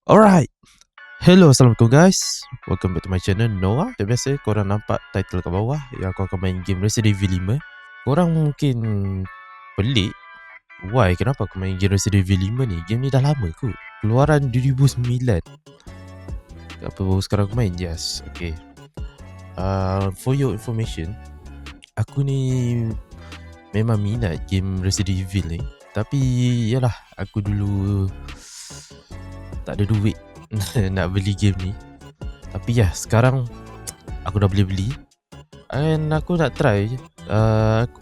Alright. Hello, Assalamualaikum guys. Welcome back to my channel Noah. Macam biasa, korang nampak title kat bawah yang aku akan main game Resident Evil 5. Korang mungkin pelik, why, kenapa aku main game Resident Evil 5 ni? Game ni dah lama kot, keluaran 2009. Apa baru sekarang aku main? Yes, okay. For your information, aku ni memang minat game Resident Evil ni. Tapi yalah, aku dulu tak ada duit nak beli game ni. Tapi ya, sekarang aku dah beli and aku nak try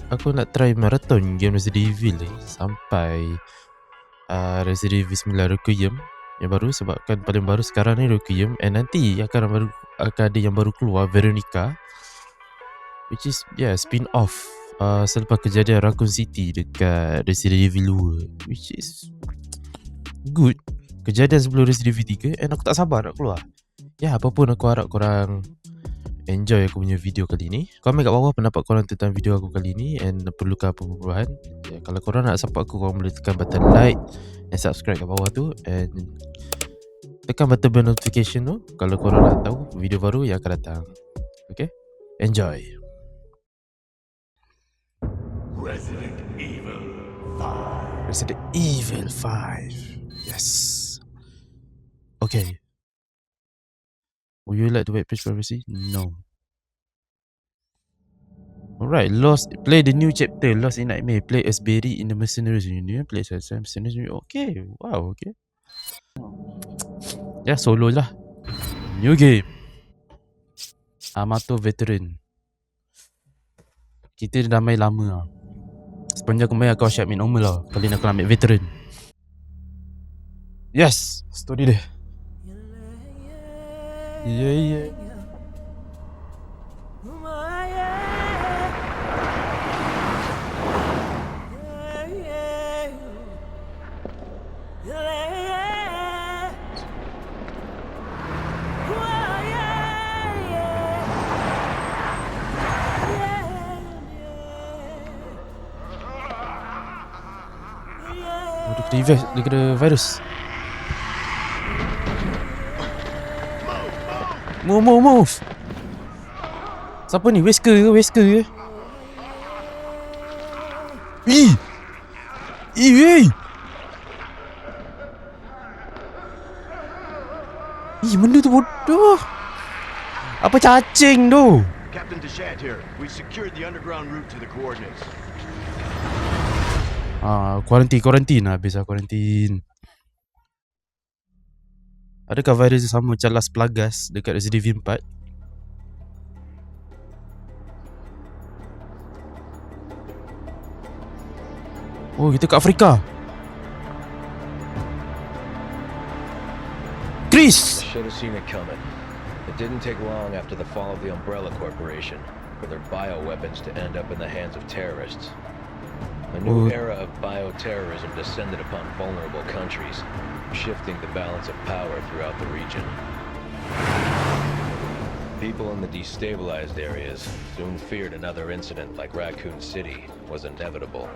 aku nak try marathon game Resident Evil ni sampai Resident Evil 9 Requiem yang baru, sebab kan paling baru sekarang ni Requiem, and nanti akan ada yang baru keluar, Veronica, which is spin off selepas kejadian Raccoon City dekat Resident Evil 2, which is good. Kejadian sebelum Resident Evil 3, and aku tak sabar nak keluar. Ya, apapun, aku harap korang enjoy aku punya video kali ni. Komen kat bawah pendapat korang tentang video aku kali ni, and perlukan apa perubahan. Ya, kalau korang nak support aku, korang boleh tekan button like and subscribe kat bawah tu, and tekan button bell notification tu kalau korang nak tahu video baru yang akan datang. Okay, enjoy. Resident Evil 5. Resident Evil 5. Yes. Okay. Would you like to wait page privacy? No. Alright, play the new chapter, Lost in Nightmare. Play as Barry in the Mercenaries Union. Play as Mercenaries Union. Okay, wow, okay. Ya, solo lah. New game. Amato Veteran. Kita dah main lama lah. Sepanjang aku main, aku asyik main normal lah. Kali ni aku nak ambil Veteran. Yes, story dia. Yeah. Dia kena virus. Move. Siapa ni? Wesker ke? Ih, benda tu bodoh. Apa cacing tu? Captain Deshant here. We secured the underground route to the coordinates. Quarantine habis lah quarantine. Adakah virus sama macam Las Plagas dekat Resident Evil 4? Oh, kita kat Afrika. Chris! Should have seen it coming. It didn't take long after the fall of the Umbrella Corporation for their bioweapons to end up in the hands of terrorists. A new era of bioterrorism descended upon vulnerable countries, shifting the balance of power throughout the region. People in the destabilized areas soon feared another incident like Raccoon City was inevitable.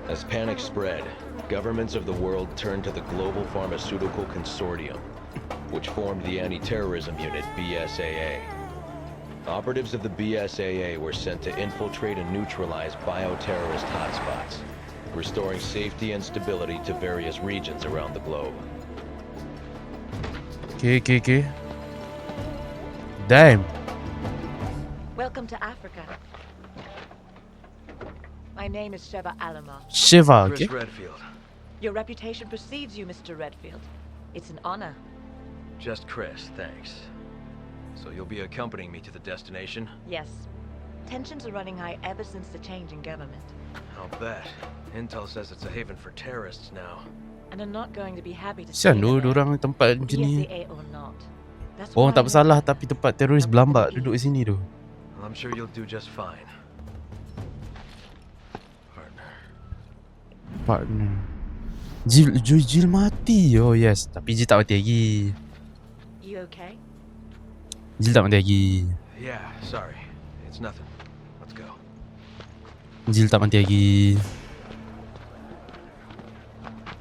As panic spread, governments of the world turned to the Global Pharmaceutical Consortium, which formed the Anti-Terrorism Unit, BSAA. Operatives of the BSAA were sent to infiltrate and neutralize bioterrorist hotspots, restoring safety and stability to various regions around the globe. Okay. Damn. Welcome to Africa. My name is Sheva Alama. Shiva, okay. Chris Redfield. Your reputation precedes you, Mr. Redfield. It's an honor. Just Chris, thanks. So you'll be accompanying me to the destination? Yes. Tensions are running high ever since the change in government. I'll bet. Intel says it's a haven for terrorists now. And are not going to be happy to see Sian tu orang tempat macam ni. BSAA or not. That's Orang why tak bersalah tapi tempat teroris berlambak duduk di sini tu. Well, I'm sure you'll do just fine. Partner. Jill mati. Oh yes, tapi Jill tak mati lagi. You okay? Jill tak mati lagi. Yeah, sorry. It's nothing. Let's go. Jill tak mati lagi.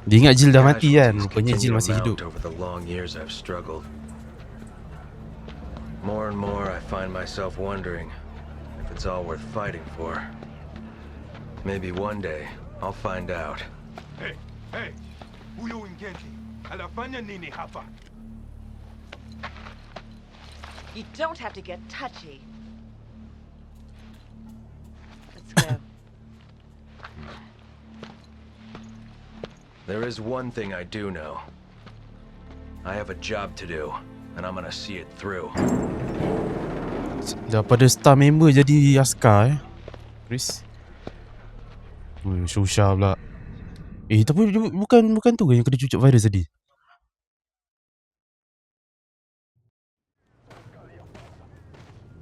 Dia ingat Jill dah mati kan. Casualties Rupanya Jill continue to masih hidup. mount over the long years I've struggled. More and more I find myself wondering if it's all worth fighting for. Maybe one day I'll find out. Hey, hey, huyo Wingenzi anafanya nini hapa? You don't have to get touchy. Let's go. There is one thing I do know. I have a job to do, and I'm gonna see it through. Daripada star member jadi askar Chris. Susah pula. Tapi bukan tu ke yang kena cucuk virus tadi?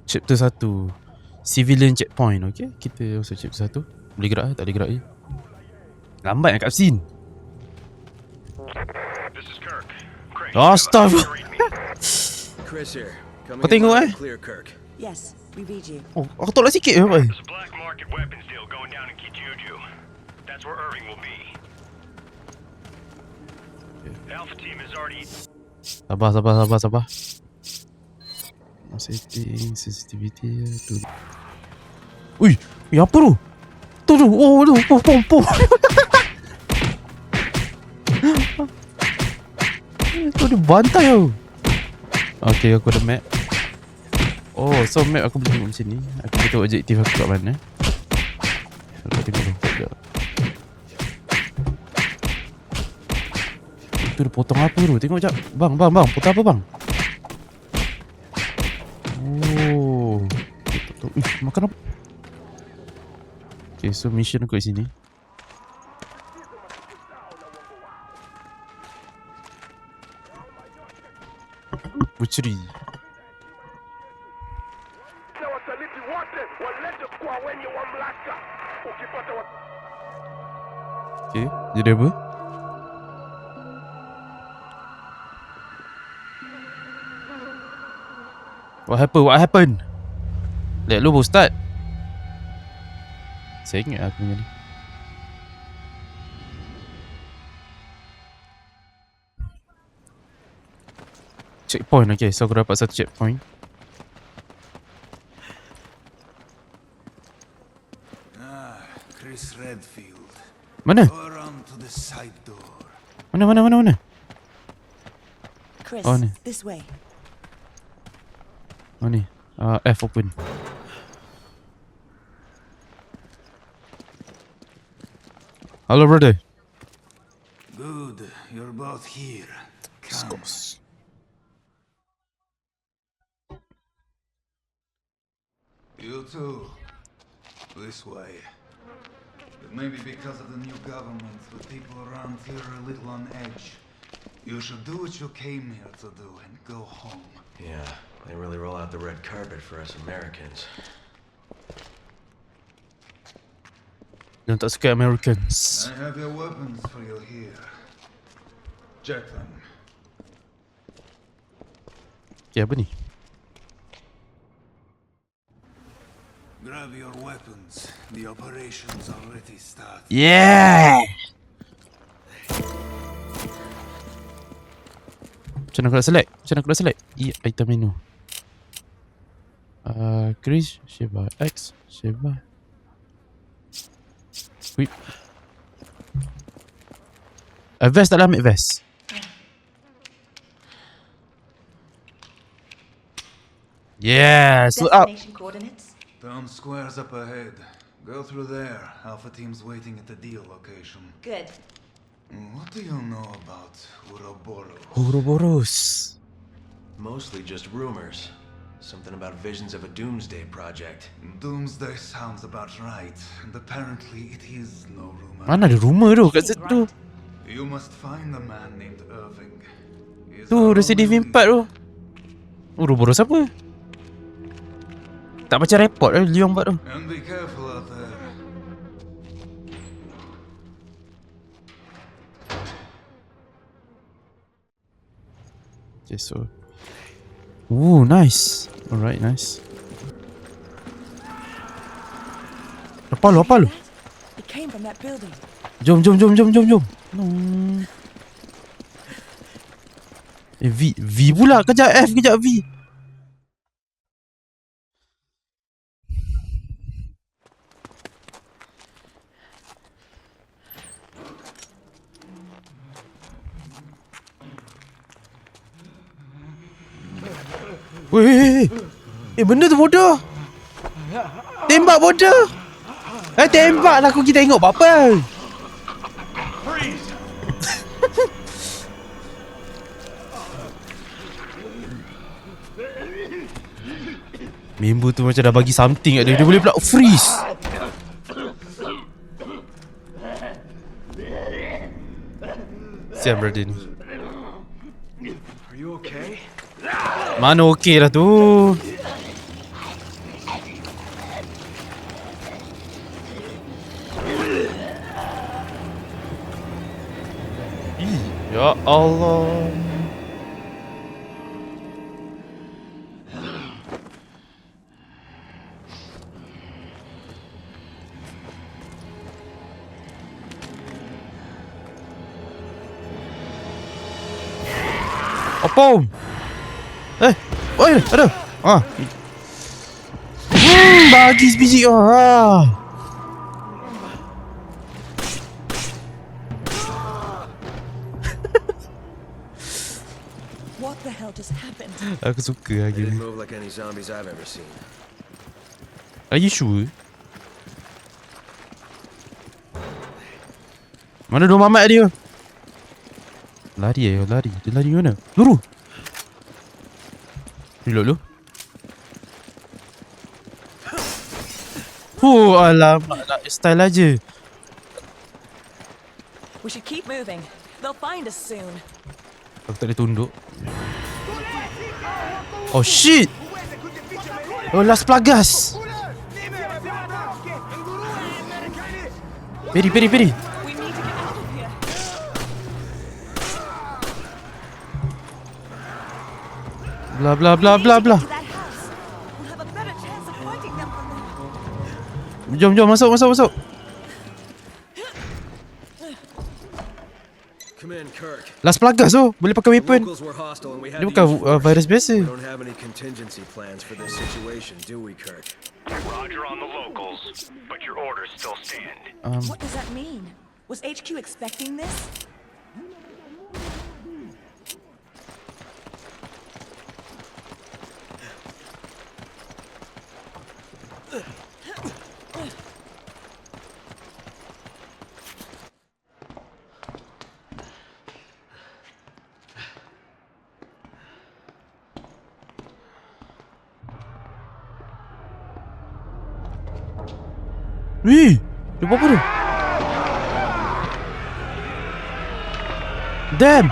Chapter 1 Civilian checkpoint. Okay, kita masuk chapter 1. Boleh gerak tak boleh gerak je. Lambat nak kat scene. Astaghfirullah. Chris here. Kau tengok Clear Kirk. Yes, we read you. Oh, aku tolak sikit apa? There's a black market weapons deal going down in Kijuju. That's where Irving will be. Alpha team is already... Sabar. Setting sensitivity tu. Ui, apa tu? Tu. Oh, tu pom. Tu dia bantai tau. Okay, aku ada map. Oh, so map aku boleh tengok macam ni. Aku boleh tengok objektif aku kat mana. Aku tengok dulu. Sekejap. Tu dia potong apa tu? Tengok sekejap. Bang. Potong apa bang? Oh. Potong. Makan apa? Okay, so mission aku kat sini. Butchery. Okay, jadi apa? What happened? Let lu baru start. Saya ingat aku punya ni. Checkpoint, okay. So aku dapat satu checkpoint. Chris Redfield. Mana? Go around to the side door. Mana? Chris, Oh, ni. this way. Oh ni. F open. Hello brother. Good, you're both here. Come. You too. This way. It may be because of the new government, but people around here are a little on edge. You should do what you came here to do and go home. Yeah, they really roll out the red carpet for us Americans. Yang tak suka Americans. I have your weapons for you here. Check them. Okay, apa ni? Grab your weapons. The operation's already started. Yeah! Macam mana aku nak select? Item menu. Chris, Shiva, X, Shiva. Wait. Vest tak lah ambil vest. Yeah, so up. Destination coordinates? Town square's up ahead. Go through there. Alpha team's waiting at the deal location. Good. What do you know about Ouroboros? Ouroboros. Mostly just rumors. Something about visions of a doomsday project. Doomsday sounds about right, and apparently it is no rumor. Mana ada rumor tu kat situ? You must find a man named Irving. He's Tu our Resident Evil only 4 tu. Ouroboros apa? Tak baca report Leon buat tu. And be careful out there. Okay, so. Ooh, nice. Alright, nice. Apa lu? It came from that building. Jom. Hmm. V pula. Kejap F, kejap V. Weh, benda tu bodoh. Tembak bodoh. Tembak lah, aku kita tengok apa. Member tu macam dah bagi something kat dia. Dia boleh pula freeze. Siap brother ni. Are you okay? Mana okey lah tu. Ya Allah. Apa? Oi, ada. Bagi sebiji. What the hell just happened? Aku suka lagi. Didn't move like any zombies I've ever seen. Are you sure? Mana dua mamat dia? Lari. Dia lari mana? Luru. Reload lu. Alamak, nak style aja. We should keep moving. They'll find us soon. Aku tak boleh tunduk. Oh shit. Oh, Las Plagas. Peri. We need to get out of here. Blah blah blah blah blah. To that house. We'll have a better chance of finding them from there. Jom masuk. Come in, Kirk. Las Plagas tu boleh pakai The weapon. locals were hostile and we had Dia to bukan use virus force. biasa. We don't have any contingency plans for this situation, do we, Kirk? Roger on the locals, but your orders still stand. What does that mean? Was HQ expecting this? Weh, dia buat apa tu? Damn.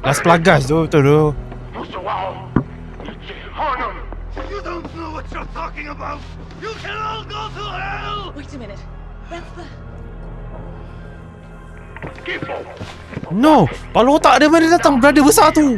Las Plagas tu, betul tu. You don't know what you're talking about! You can all go to hell! Wait a minute. That's the... No, kepala otak dia mana datang brother besar tu.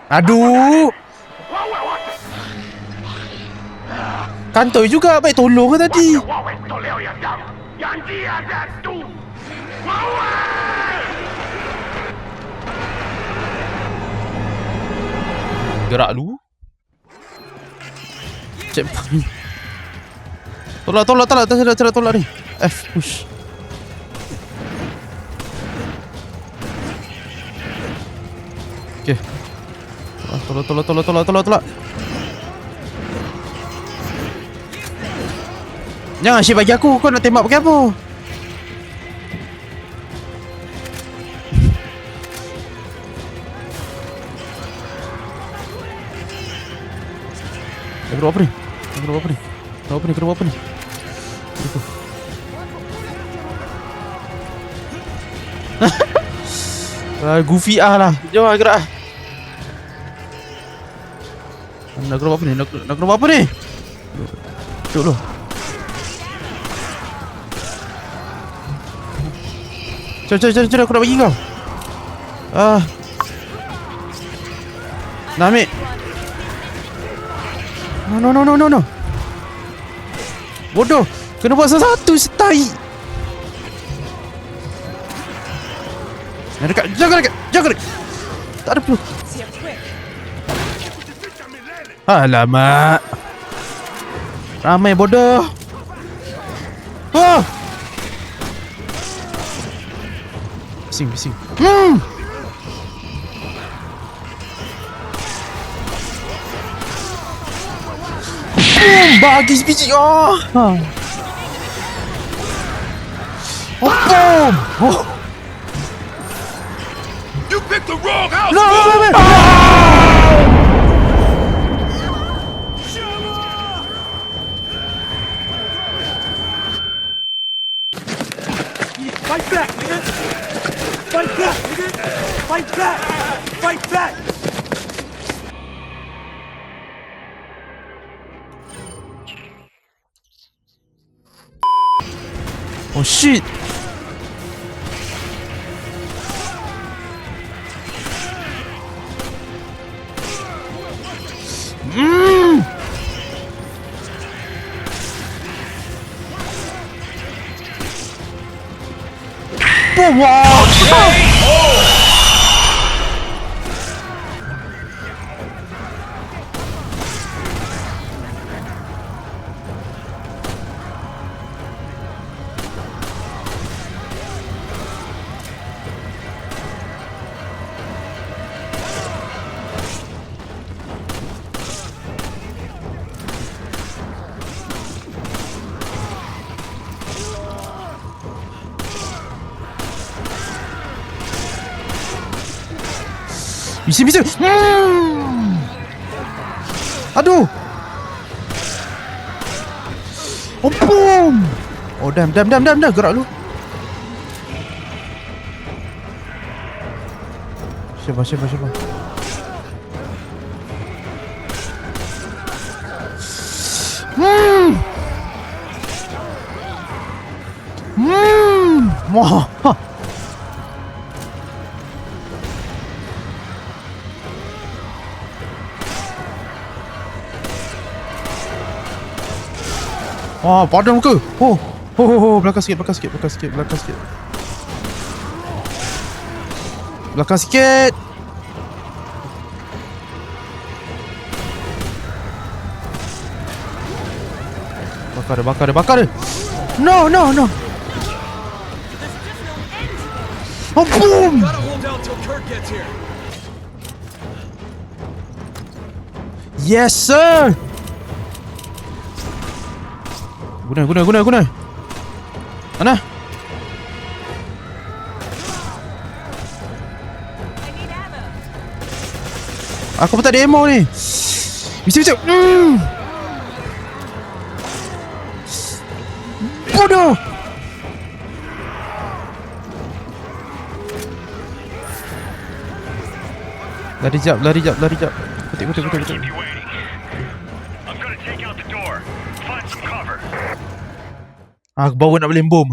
Aduh. Kantoi juga, baik tolong ke tadi. Gerak dulu. Checkpoint. Tolak ni. F push. Okay. Tolak. Jangan asyik bagi aku. Kau nak tembak pakai apa? Kena buat apa ni? Goofy lah. Jom lah gerak. Nak kena buat apa ni? Nak kena buat apa ni? Duduk dulu. Cari, aku nak bagi kau. Nak ambil. No. Bodoh. Kena buat satu-satu, setai. Yang dekat. Jaga dekat. Tak ada perlu. Alamak. Ramai bodoh. Bising. Bagi sebiji. Boom. You picked the wrong house! No. Fight back, nigga! Fight back, nigga! Fight back! Fight back! Oh shit. Wow. Bisa. Aduh. Oh, boom. Oh, damn. Gerak lu. Siapa. Wah. Wah, padan muka. Belakang sikit. Bakar. No. Oh, boom. Gotta hold down till Kurt gets here. Yes, sir. Guna. Mana? Aku pun tak ada ammo ni. Bisa. Bodoh. Lari jap. Petik. Keep you waiting. I'm gonna take out the door. Find some cover. Aku bawa nak beli bom.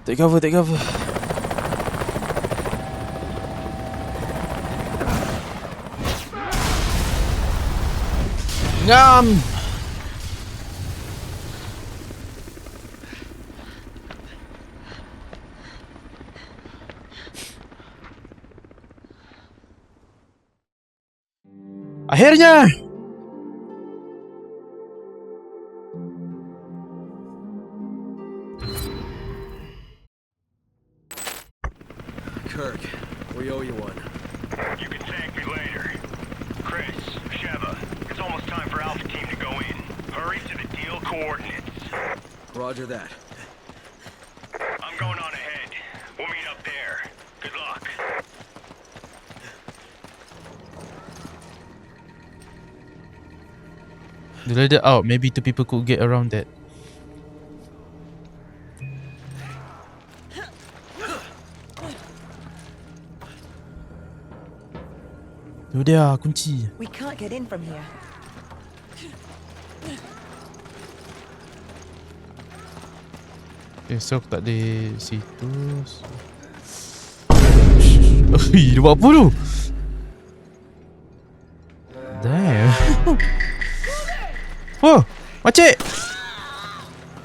Take cover. Ngam. Akhirnya. Kirk, we owe you one. You can thank me later. Chris, Sheva, it's almost time for Alpha Team to go in. Hurry to the deal coordinates. Roger that. I'm going on ahead. We'll meet up there. Good luck. They let it out. Maybe two people could get around that. Tu dia kunci. We can't get in from here. Okay, so aku tak ada situ. Ui, dia buat apa tu? Damn. Oh, makcik.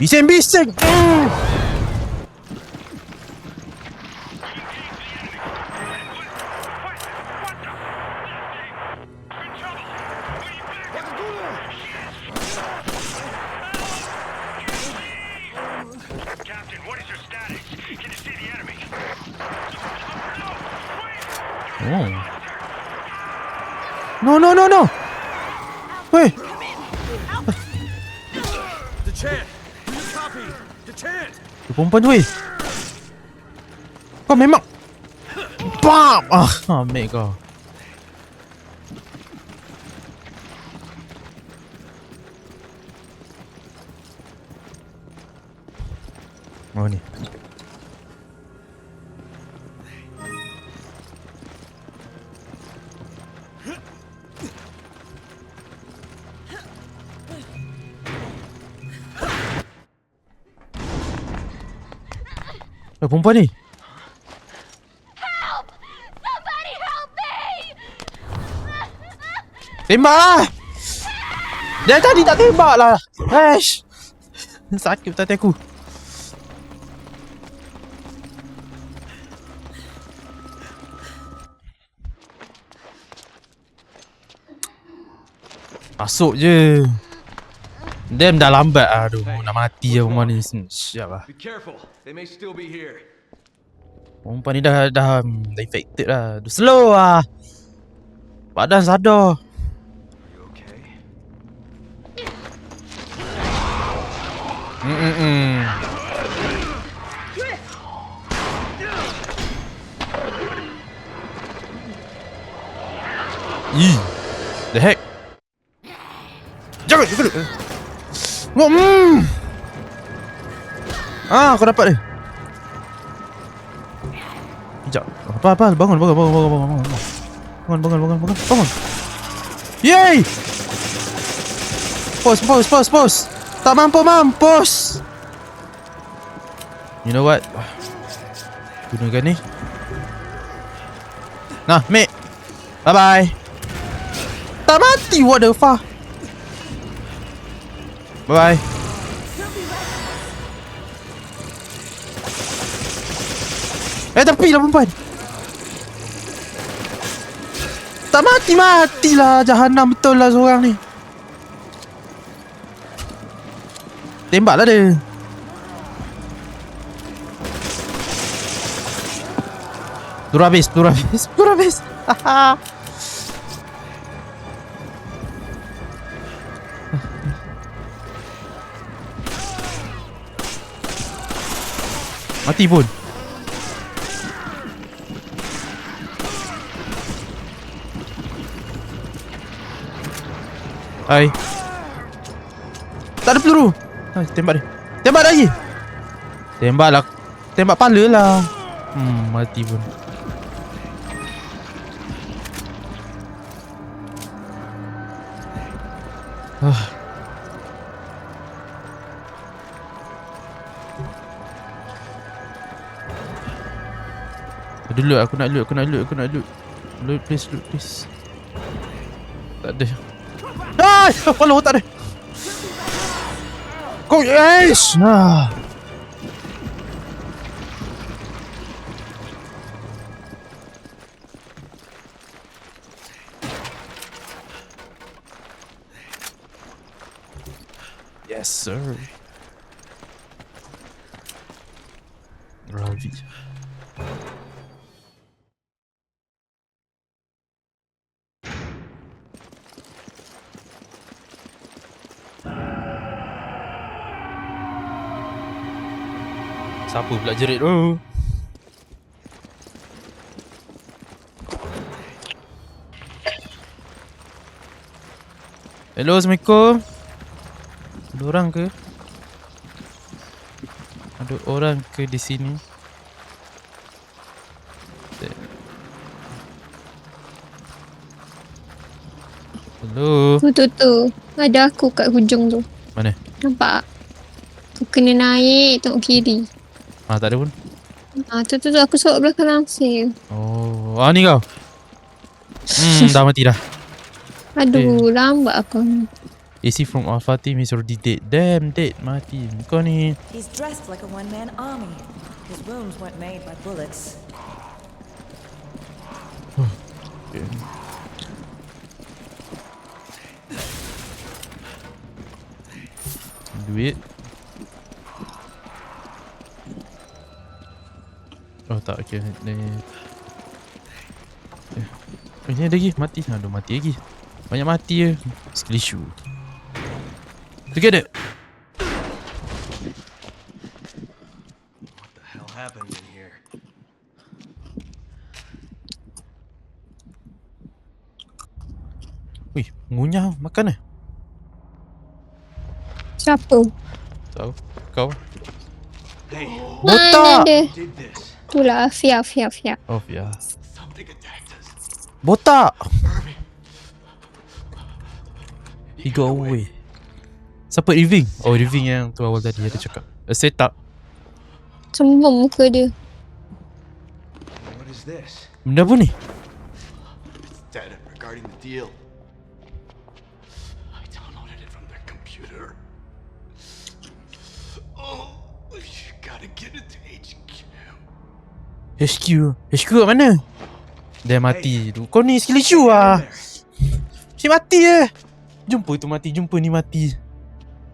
Bising-bising. Captain, what is your status? Can you see the enemy? Oh. No, no, no, no. Weh. Dechant! Do you copy? Dechant! Tu perempuan tu weh. Kau memang bam. Ambil kau. Oh ni. Perempuan ni. Help! Somebody help me! Tembak lah. Dia tadi tak tembak lah. Aish. Sakit tadi aku. Masuk je. Damn dah lambat. Aduh, nak mati lah perempuan ni. Siap lah. Be careful. They may still be here. Perempuan ni dah infected lah. Dia slow lah. Badan sadar. You okay? Ih. The heck? Jangan. Kau dapat dia. Sekejap. Apa? Bangun. Bangun. Yay! Pause. Tak mampu mampus. You know what? Gunakan ni. Nah, mate. Bye-bye. Tak mati, what the fuck? Bye-bye. Tepi lah perempuan. Tak mati lah. Jahanam betul lah seorang ni. Tembak lah dia. Peluru habis. Haha. Mati pun. Hai. Tak ada peluru. Hai, tembak dia. Tembak lagi. Tembak lah. Tembak pala lah. Mati pun. Dulu aku nak loot. Loot please. Tak ada. Walau tak ada. Kau yes. Yes sir. Ravi. Siapa pula jerit tu? Hello, Assalamualaikum. Ada orang ke? Ada orang ke di sini? Hello. Tu. Ada aku kat hujung tu. Mana? Nampak? Tu kena naik tengok kiri. Tak ada pun. Tu aku sorok belakang langsir. Oh, ni kau. Dah mati dah. Aduh, lambat aku. AC from Alpha team is already dead. Damn, dead. Mati. Kau ni. He's dressed like a one-man army. His wounds weren't made by bullets. Okay. Duit. Oh tak, okay. Ini ada lagi, mati. Aduh, mati lagi. Banyak mati je. Skill issue. Together. What the hell happened in here? Wih, ngunyah makan Siapa? Tahu. Kau. Hey, Mana Botak. ada? did this. Itulah, Fia. Oh, ya. Something attacked us. Botak. He got away. Siapa Irving? Oh, Irving yang tu awal tadi ada cakap. A setup. Cembung muka dia. What is this? Benda apa ni? Data regarding the deal. I downloaded it from their computer. Oh, you gotta get it to HQ. HQ kat mana? Dia mati tu. Kau ni skill issue lah. Si mati je. Jumpa tu mati, jumpa ni mati.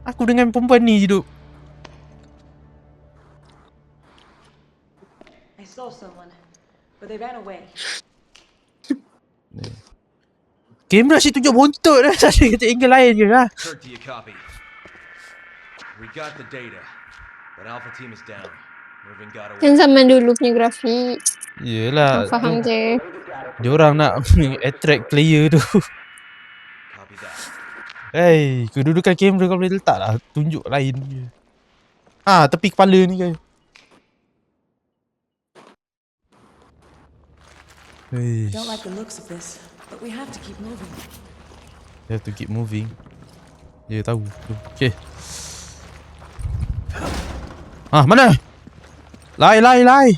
Aku dengan perempuan ni hidup. I saw someone, but they ran away. Kamera si tunjuk bontot dah. Saya kata angle lain je lah. Kirk, do you copy? We got the data, but Alpha Team is down. Irving got away. Yang zaman dulu punya grafik. Yelah. Faham je. Dia orang nak attract player tu. Copy that. Hey, kedudukan kamera kau boleh letak lah. Tunjuk lain je. Tepi kepala ni kan. Hey, Don't like the looks of this, but we have to keep moving. you have to keep moving. Dia tahu. Okay. Mana? Lai.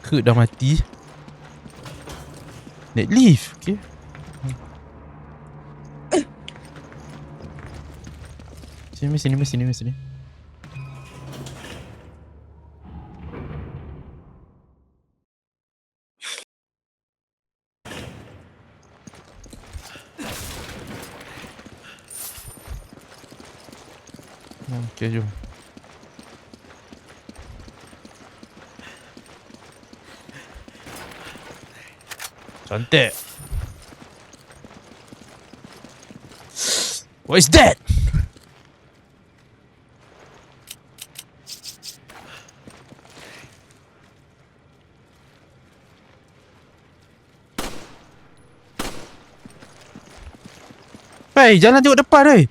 Kurt dah mati. Net leave. Okay. Sini. Okay, jom. Cantik. What is that? Hey, jangan tengok depan, hey.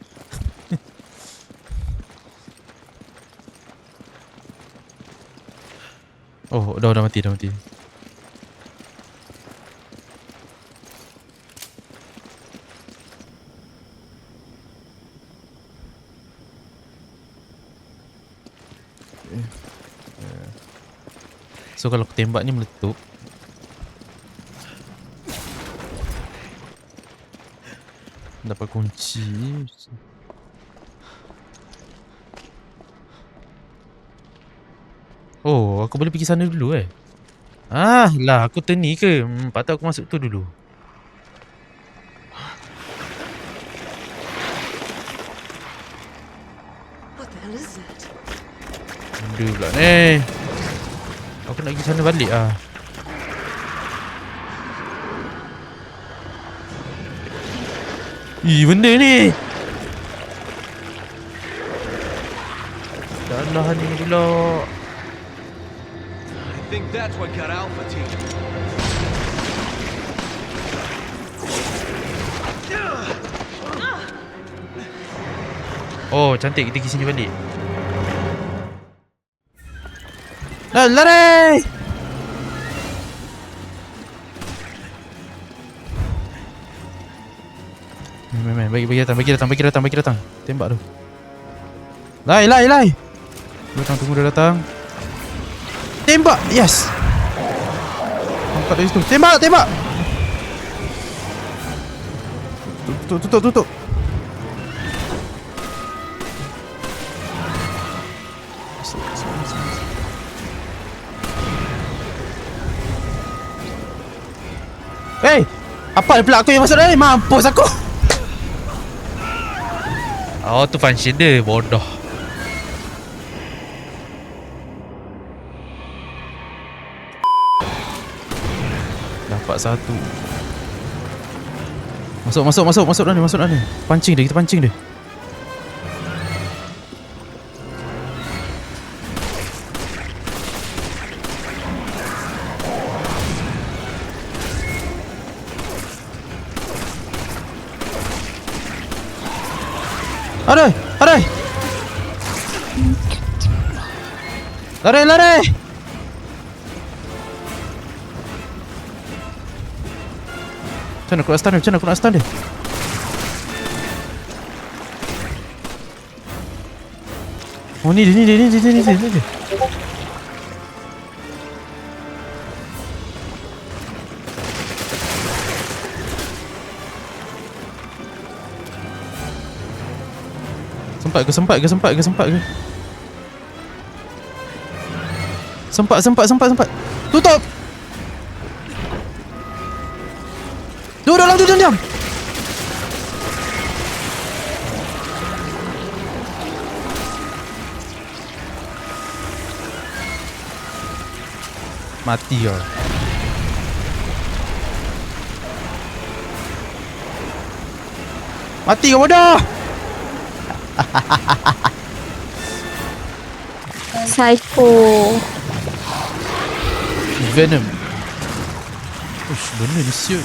Oh, dah mati. So kalau aku tembak ni meletup. Dapat kunci. Oh, aku boleh pergi sana dulu lah, aku turn ni ke? Patut aku masuk tu dulu. What the hell is that? Benda pula ni. Aku nak pergi sana balik ah. Benda ni. Dah ni pula. I think that's what got Alpha Team. Oh, cantik. Kita pergi sini balik. Lari! Main. Bagi datang. Tembak tu. Lai. Tunggu dia datang. Tembak. Yes. Angkat dari situ. Tembak. Tutup. Hey, apa pula aku yang masuk dalam ni? Mampus aku. Oh, tu function dia. Bodoh. Dapat satu. Masuk dah ni. Kita pancing dia. Ada. Lari. Macam mana aku nak stun dia? Oh, ni dia. Sempat ke? Sempat. Tutup. Duduk diam. Mati kau. Mati kau bodoh. Psycho. Venom. Ush, bener ni siut.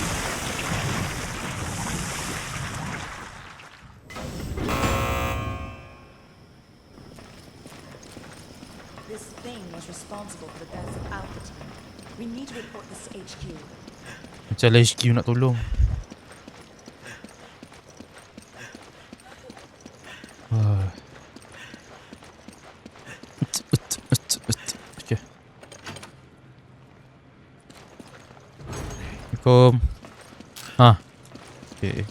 This thing was responsible for the deaths of Alpha Team. We need to report this to HQ. Macam lah HQ nak tolong. Okay. Assalamualaikum. Okay.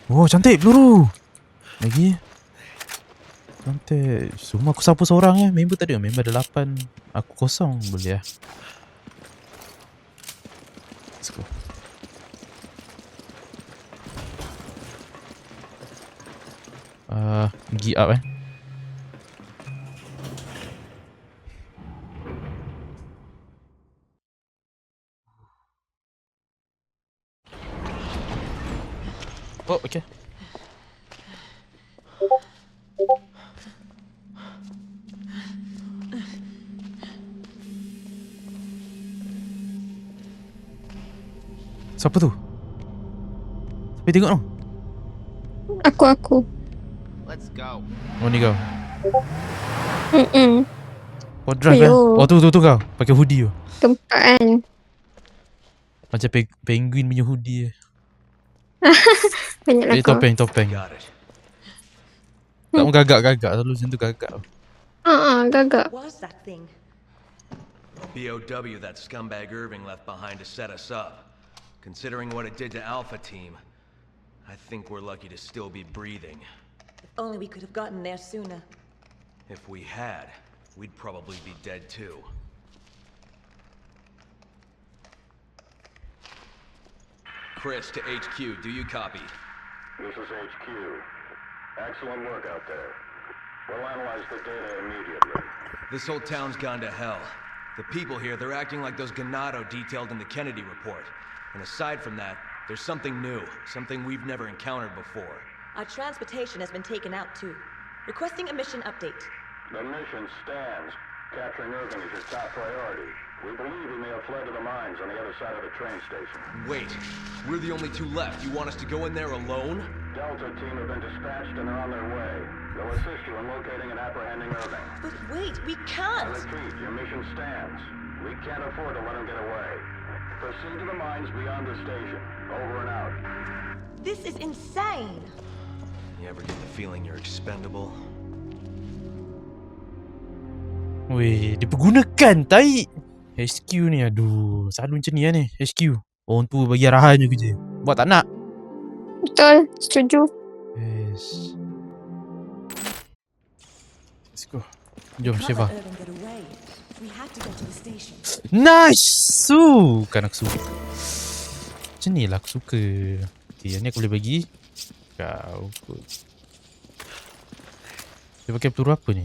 Oh, cantik peluru. Lagi. Cantik. Semua aku sapu seorang Member tadi member ada 8. Aku kosong. Boleh lah. Let's go. Pergi up Oh, okay. Siapa tu? Siapa tengok tu? Aku. Let's go. Oh, ni kau. Kau drive Ayo. Oh, tu kau. Pakai hoodie tu. Tempat kan. Macam penguin punya hoodie Banyak lah kau. Topeng. Got it. Tak mau gagak. Selalu macam tu gagak. Gagak. What was that thing? BOW that scumbag Irving left behind to set us up. Considering what it did to Alpha Team, I think we're lucky to still be breathing. If only we could have gotten there sooner. If we had, we'd probably be dead too. Chris to HQ, do you copy? This is HQ. Excellent work out there. We'll analyze the data immediately. This whole town's gone to hell. The people here, they're acting like those Ganado detailed in the Kennedy report. And aside from that, there's something new, something we've never encountered before. Our transportation has been taken out too. Requesting a mission update. The mission stands. Capturing Irving is your top priority. We believe he may have fled to the mines on the other side of the train station. Wait, we're the only two left. You want us to go in there alone? Delta team have been dispatched and they're on their way. They'll assist you in locating and apprehending Irving. But wait, we I can't! repeat, your mission stands. We can't afford to let him get away. Proceed to the mines beyond the station. Over and out. This is insane! You ever get the feeling you're expendable? Weh, dipergunakan tai. HQ ni, aduh. Selalu macam ni lah ni, HQ. Orang tua bagi arahan je kerja. Buat tak nak. Betul, setuju. Yes. Let's go. Jom, Can't Shiva. let Irving get away. We have to get to the station. Nice! Kan aku suka. Macam ni lah aku suka. Okay, yang ni aku boleh bagi. Kau kot. Dia pakai peluru apa ni?